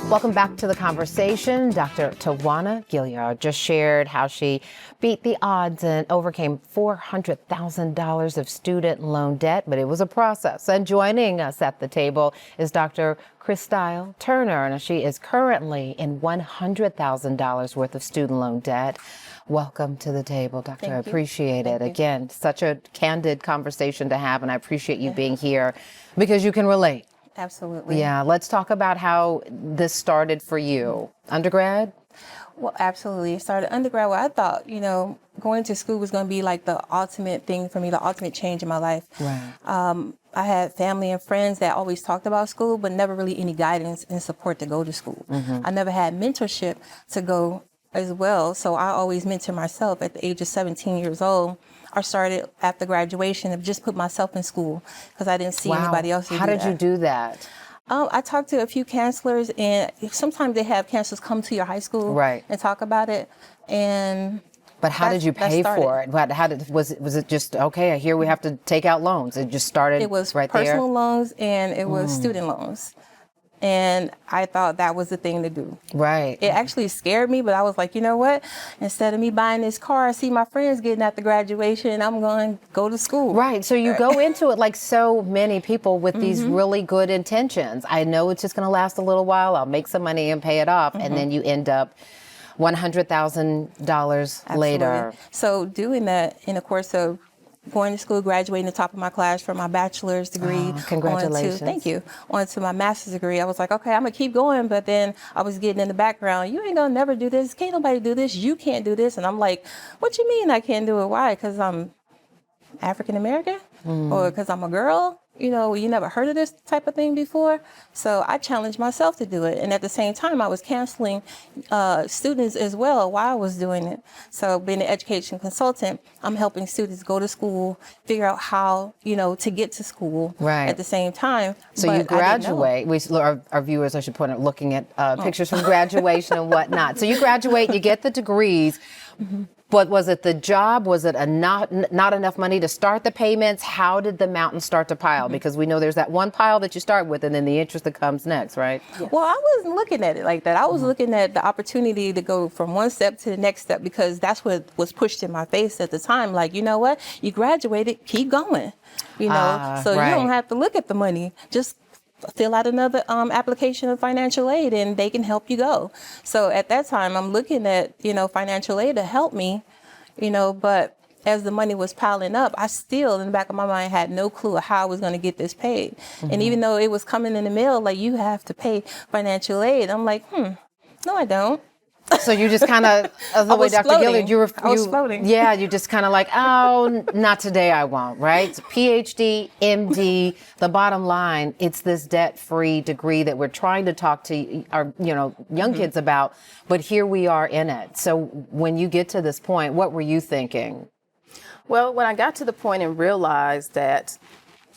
Welcome back to the conversation. Dr. Tawanna Gillard just shared how she beat the odds and overcame $400,000 of student loan debt, but it was a process. And joining us at the table is Dr. Krystle Turner, and she is currently in $100,000 worth of student loan debt. Welcome to the table, Doctor. I appreciate it. Again, such a candid conversation to have, and I appreciate you being here because you can relate. Absolutely. Yeah, let's talk about how this started for you. Undergrad? Well, absolutely. It started undergrad where I thought, going to school was going to be like the ultimate thing for me, the ultimate change in my life. Right. I had family and friends that always talked about school, but never really any guidance and support to go to school. I never had mentorship to go as well. So I always mentor myself. At the age of 17 years old, I started after graduation to just put myself in school because I didn't see anybody else. How did you do that? I talked to a few counselors, and sometimes they have counselors come to your high school and talk about it. But how did you pay for it? Was it just, okay, here we have to take out loans? It just started It was right there? personal loans and it was student loans. And I thought that was the thing to do. Right. It actually scared me, but I was like, you know what? Instead of me buying this car, I see my friends getting at the graduation, and I'm going to go to school. Right. So you go into it like so many people with these really good intentions. I know it's just going to last a little while. I'll make some money and pay it off. And then you end up $100,000 later. So doing that in the course of going to school, graduating the top of my class for my bachelor's degree. Congratulations. Thank you. On to my master's degree. I was like, okay, I'm going to keep going. But then I was getting in the background. You ain't going to never do this. Can't nobody do this. You can't do this. And I'm like, what you mean I can't do it? Why? Because I'm African American? Or because I'm a girl? You never heard of this type of thing before. So I challenged myself to do it. And at the same time, I was counseling students as well while I was doing it. So being an education consultant, I'm helping students go to school, figure out how, to get to school at the same time. So you graduate. Our viewers, I should point out, looking at pictures from graduation and whatnot. So you graduate, you get the degrees. But was it the job? Was it not enough money to start the payments? How did the mountain start to pile? Because we know there's that one pile that you start with and then the interest that comes next, right? Yeah. Well, I wasn't looking at it like that. I was looking at the opportunity to go from one step to the next step because that's what was pushed in my face at the time. Like, you know what? You graduated, keep going. So you don't have to look at the money. Just fill out another application of financial aid and they can help you go. So at that time, I'm looking at, financial aid to help me, but as the money was piling up, I still, in the back of my mind, had no clue of how I was going to get this paid. And even though it was coming in the mail, like, you have to pay financial aid, I'm like, no, I don't. So you just kind of, the way Dr. Gillard, I was floating. Yeah, you just kind of like, oh, not today, I won't, right? It's PhD, MD. The bottom line, it's this debt-free degree that we're trying to talk to our, young kids about. But here we are in it. So when you get to this point, what were you thinking? Well, when I got to the point and realized that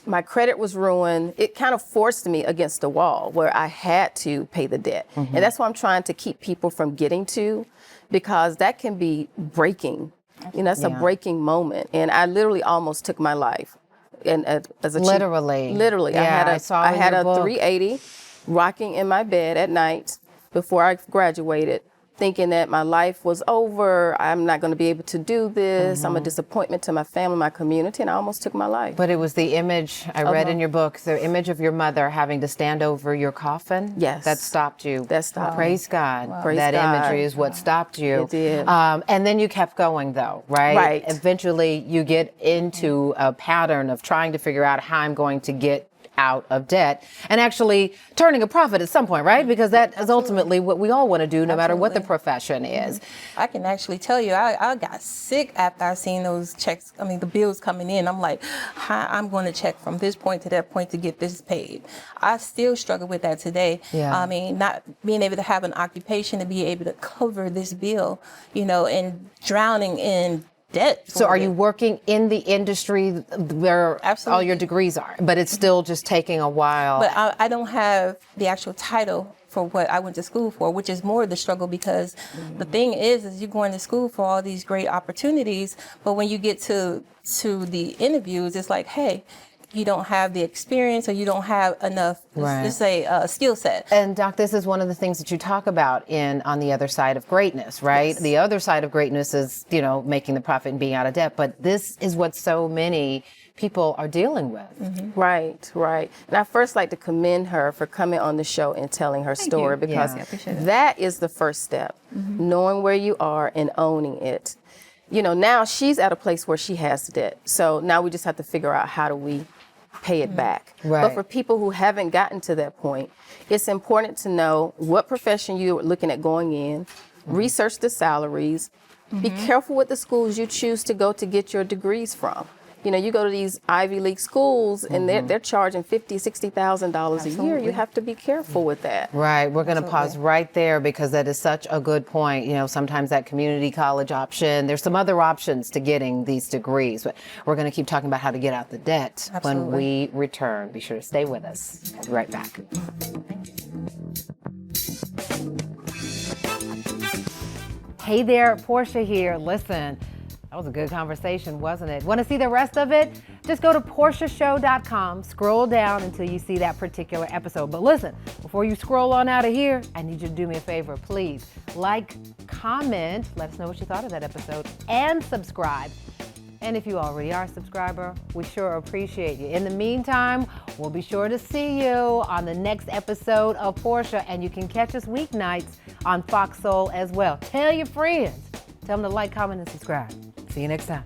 my credit was ruined, it kind of forced me against the wall where I had to pay the debt. And that's what I'm trying to keep people from getting to, because that can be breaking. That's a breaking moment. And I literally almost took my life. And as a Literally. Yeah, I had a book. 380 rocking in my bed at night before I graduated, thinking that my life was over, I'm not going to be able to do this, I'm a disappointment to my family, my community, and I almost took my life. But it was the image I read in your book, the image of your mother having to stand over your coffin. Yes. That stopped you. That stopped. Praise God. Wow. Praise that God. imagery is what stopped you. It did. And then you kept going though, right? Right. Eventually you get into a pattern of trying to figure out how I'm going to get out of debt and actually turning a profit at some point, right? Because that is ultimately what we all want to do, no matter what the profession is. I can actually tell you, I got sick after I seen those checks, the bills coming in. I'm like, I'm going to check from this point to that point to get this paid. I still struggle with that today. Yeah. Not being able to have an occupation to be able to cover this bill, and drowning in debt. So are you working in the industry where all your degrees are, but it's still just taking a while? But I don't have the actual title for what I went to school for, which is more the struggle, because the thing is you're going to school for all these great opportunities, but when you get to the interviews, it's like, hey, you don't have the experience or you don't have enough, let's say, skill set. And Doc, this is one of the things that you talk about in On the Other Side of Greatness, right? Yes. The other side of greatness is, you know, making the profit and being out of debt. But this is what so many people are dealing with. Right. And I first like to commend her for coming on the show and telling her story, because I appreciate it. that is the first step, knowing where you are and owning it. You know, now she's at a place where she has debt. So now we just have to figure out, how do we pay it back? Right. But for people who haven't gotten to that point, it's important to know what profession you're looking at going in, research the salaries, be careful with the schools you choose to go to get your degrees from. You know, you go to these Ivy League schools and they're charging $50,000, $60,000 a year. You have to be careful with that. Right. We're going to pause right there, because that is such a good point. You know, sometimes that community college option, there's some other options to getting these degrees, but we're going to keep talking about how to get out the debt when we return. Be sure to stay with us. We'll be right back. Hey there, Portia here. Listen, that was a good conversation, wasn't it? Want to see the rest of it? Just go to portiashow.com, scroll down until you see that particular episode. But listen, before you scroll on out of here, I need you to do me a favor, please. Like, comment, let us know what you thought of that episode, and subscribe. And if you already are a subscriber, we sure appreciate you. In the meantime, we'll be sure to see you on the next episode of Portia, and you can catch us weeknights on Fox Soul as well. Tell your friends. Tell them to like, comment, and subscribe. See you next time.